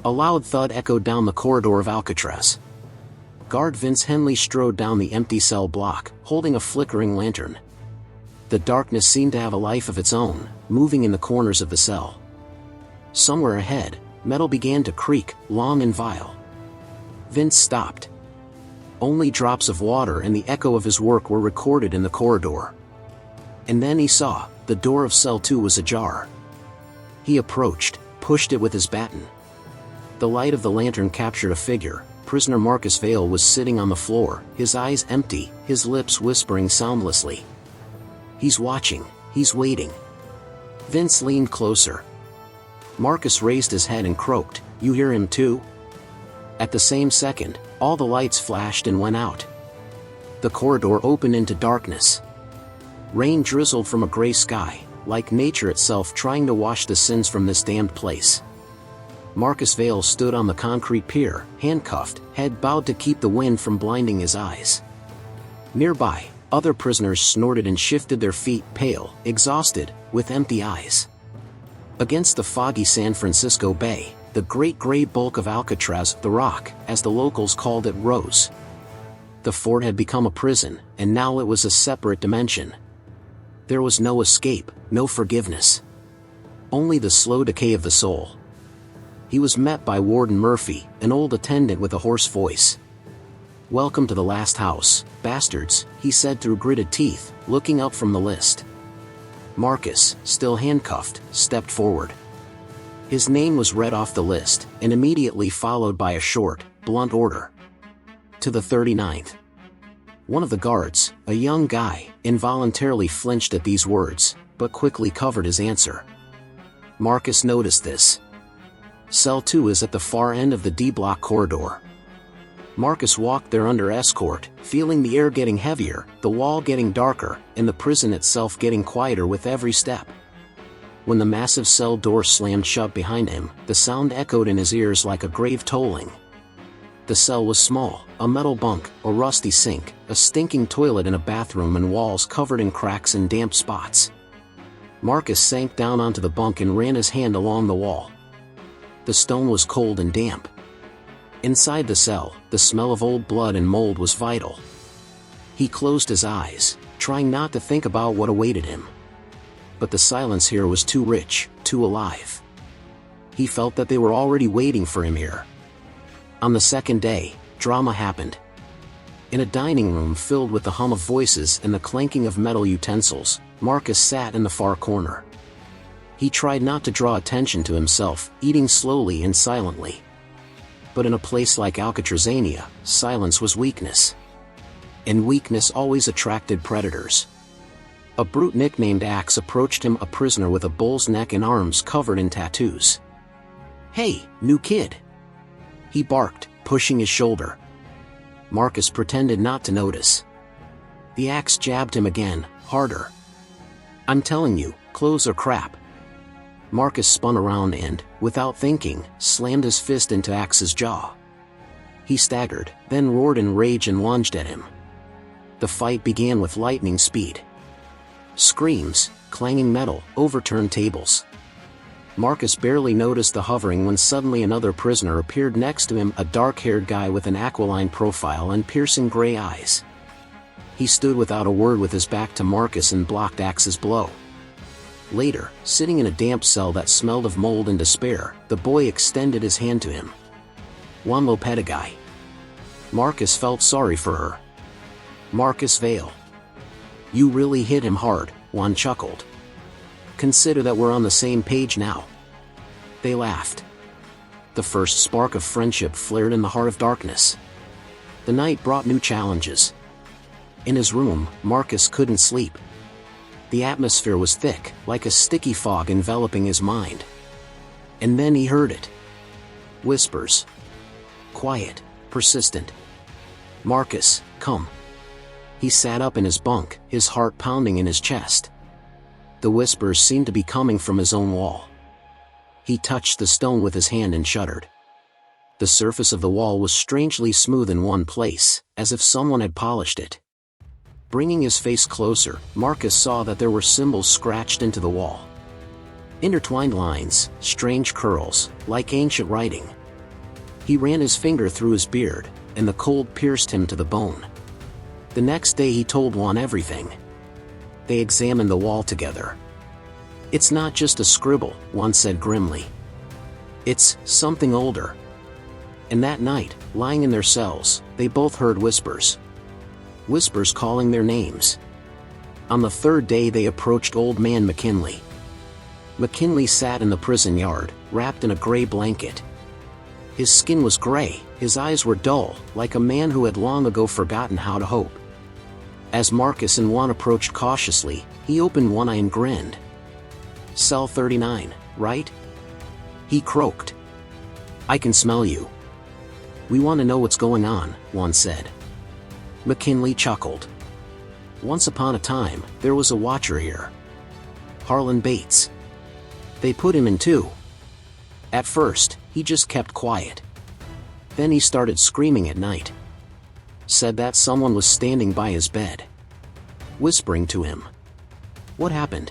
A loud thud echoed down the corridor of Alcatraz. Guard Vince Henley strode down the empty cell block, holding a flickering lantern. The darkness seemed to have a life of its own, moving in the corners of the cell. Somewhere ahead, metal began to creak, long and vile. Vince stopped. Only drops of water and the echo of his work were recorded in the corridor. And then he saw, the door of cell 2 was ajar. He approached, pushed it with his baton. The light of the lantern captured a figure. Prisoner Marcus Vail was sitting on the floor, his eyes empty, his lips whispering soundlessly. He's watching, he's waiting. Vince leaned closer. Marcus raised his head and croaked, "You hear him too?" At the same second, all the lights flashed and went out. The corridor opened into darkness. Rain drizzled from a gray sky, like nature itself trying to wash the sins from this damned place. Marcus Vail stood on the concrete pier, handcuffed, head bowed to keep the wind from blinding his eyes. Nearby, other prisoners snorted and shifted their feet, pale, exhausted, with empty eyes. Against the foggy San Francisco Bay, the great gray bulk of Alcatraz, the Rock, as the locals called it, rose. The fort had become a prison, and now it was a separate dimension. There was no escape, no forgiveness. Only the slow decay of the soul. He was met by Warden Murphy, an old attendant with a hoarse voice. "Welcome to the last house, bastards," he said through gritted teeth, looking up from the list. Marcus, still handcuffed, stepped forward. His name was read off the list, and immediately followed by a short, blunt order. "To the 39th. One of the guards, a young guy, involuntarily flinched at these words, but quickly covered his answer. Marcus noticed this. Cell 2 is at the far end of the D-block corridor. Marcus walked there under escort, feeling the air getting heavier, the wall getting darker, and the prison itself getting quieter with every step. When the massive cell door slammed shut behind him, the sound echoed in his ears like a grave tolling. The cell was small, a metal bunk, a rusty sink, a stinking toilet in a bathroom, and walls covered in cracks and damp spots. Marcus sank down onto the bunk and ran his hand along the wall. The stone was cold and damp. Inside the cell, the smell of old blood and mold was vital. He closed his eyes, trying not to think about what awaited him. But the silence here was too rich, too alive. He felt that they were already waiting for him here. On the second day, drama happened. In a dining room filled with the hum of voices and the clanking of metal utensils, Marcus sat in the far corner. He tried not to draw attention to himself, eating slowly and silently. But in a place like Alcatrazania, silence was weakness. And weakness always attracted predators. A brute nicknamed Axe approached him, a prisoner with a bull's neck and arms covered in tattoos. "Hey, new kid!" he barked, pushing his shoulder. Marcus pretended not to notice. The Axe jabbed him again, harder. "I'm telling you, clothes are crap." Marcus spun around and, without thinking, slammed his fist into Axe's jaw. He staggered, then roared in rage and lunged at him. The fight began with lightning speed. Screams, clanging metal, overturned tables. Marcus barely noticed the hovering when suddenly another prisoner appeared next to him, a dark-haired guy with an aquiline profile and piercing gray eyes. He stood without a word with his back to Marcus and blocked Axe's blow. Later, sitting in a damp cell that smelled of mold and despair, the boy extended his hand to him. "Juan Lopetegui." Marcus felt sorry for her. "Marcus Vail." "You really hit him hard," Juan chuckled. "Consider that we're on the same page now." They laughed. The first spark of friendship flared in the heart of darkness. The night brought new challenges. In his room, Marcus couldn't sleep. The atmosphere was thick, like a sticky fog enveloping his mind. And then he heard it. Whispers. Quiet, persistent. "Marcus, come." He sat up in his bunk, his heart pounding in his chest. The whispers seemed to be coming from his own wall. He touched the stone with his hand and shuddered. The surface of the wall was strangely smooth in one place, as if someone had polished it. Bringing his face closer, Marcus saw that there were symbols scratched into the wall. Intertwined lines, strange curls, like ancient writing. He ran his finger through his beard, and the cold pierced him to the bone. The next day he told Juan everything. They examined the wall together. "It's not just a scribble," Juan said grimly. "It's something older." And that night, lying in their cells, they both heard whispers. Whispers calling their names. On the third day they approached old man McKinley. McKinley sat in the prison yard, wrapped in a gray blanket. His skin was gray, his eyes were dull, like a man who had long ago forgotten how to hope. As Marcus and Juan approached cautiously, he opened one eye and grinned. "Cell 39, right?" he croaked. "I can smell you." "We want to know what's going on," Juan said. McKinley chuckled. "Once upon a time, there was a watcher here. Harlan Bates. They put him in too. At first, he just kept quiet. Then he started screaming at night. Said that someone was standing by his bed, whispering to him." "What happened?"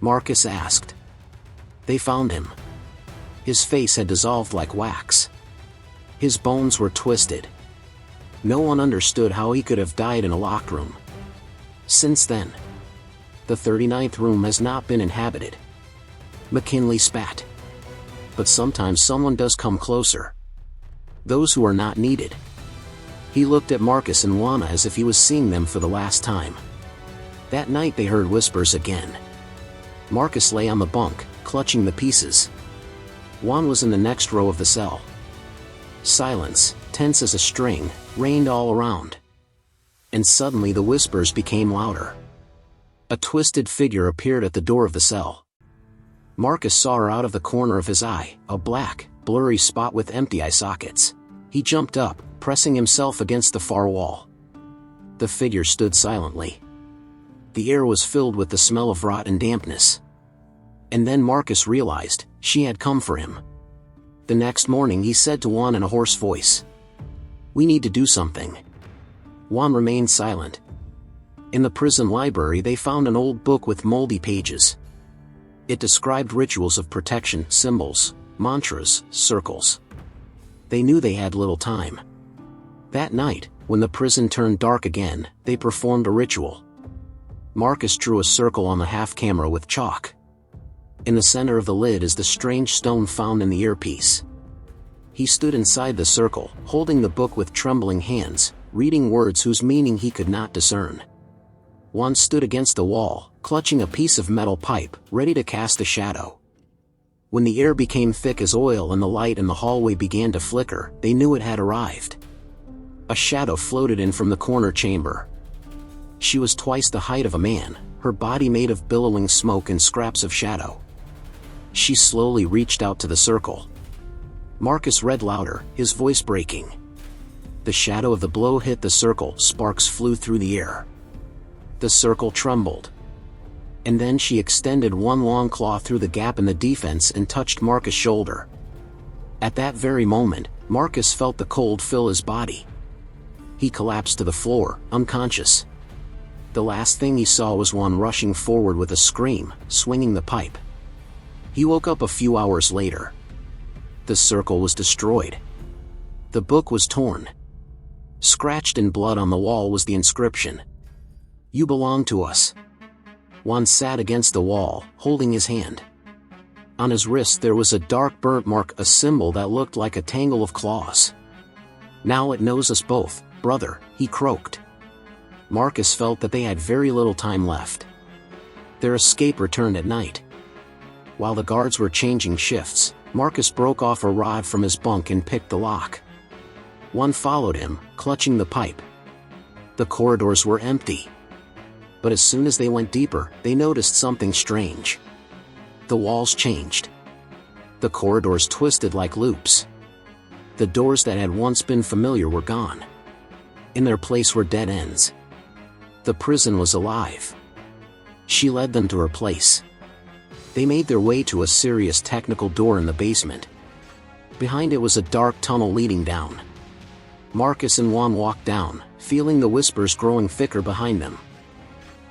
Marcus asked. "They found him. His face had dissolved like wax. His bones were twisted. No one understood how he could have died in a locked room. Since then, the 39th room has not been inhabited." McKinley spat. "But sometimes someone does come closer. Those who are not needed." He looked at Marcus and Juana as if he was seeing them for the last time. That night they heard whispers again. Marcus lay on the bunk, clutching the pieces. Juan was in the next row of the cell. Silence, tense as a string, reigned all around. And suddenly the whispers became louder. A twisted figure appeared at the door of the cell. Marcus saw her out of the corner of his eye, a black, blurry spot with empty eye sockets. He jumped up, pressing himself against the far wall. The figure stood silently. The air was filled with the smell of rot and dampness. And then Marcus realized, she had come for him. The next morning he said to Juan in a hoarse voice, "We need to do something." Juan remained silent. In the prison library they found an old book with moldy pages. It described rituals of protection, symbols, mantras, circles. They knew they had little time. That night, when the prison turned dark again, they performed a ritual. Marcus drew a circle on the half-camera with chalk. In the center of the lid is the strange stone found in the earpiece. He stood inside the circle, holding the book with trembling hands, reading words whose meaning he could not discern. Juan stood against the wall, clutching a piece of metal pipe, ready to cast a shadow. When the air became thick as oil and the light in the hallway began to flicker, they knew it had arrived. A shadow floated in from the corner chamber. She was twice the height of a man, her body made of billowing smoke and scraps of shadow. She slowly reached out to the circle. Marcus read louder, his voice breaking. The shadow of the blow hit the circle, sparks flew through the air. The circle trembled. And then she extended one long claw through the gap in the defense and touched Marcus' shoulder. At that very moment, Marcus felt the cold fill his body. He collapsed to the floor, unconscious. The last thing he saw was Juan rushing forward with a scream, swinging the pipe. He woke up a few hours later. The circle was destroyed. The book was torn. Scratched in blood on the wall was the inscription, "You belong to us." Juan sat against the wall, holding his hand. On his wrist there was a dark burnt mark, a symbol that looked like a tangle of claws. "Now it knows us both, brother," he croaked. Marcus felt that they had very little time left. Their escape returned at night. While the guards were changing shifts, Marcus broke off a rod from his bunk and picked the lock. One followed him, clutching the pipe. The corridors were empty. But as soon as they went deeper, they noticed something strange. The walls changed. The corridors twisted like loops. The doors that had once been familiar were gone. In their place were dead ends. The prison was alive. She led them to her place. They made their way to a serious technical door in the basement. Behind it was a dark tunnel leading down. Marcus and Juan walked down, feeling the whispers growing thicker behind them.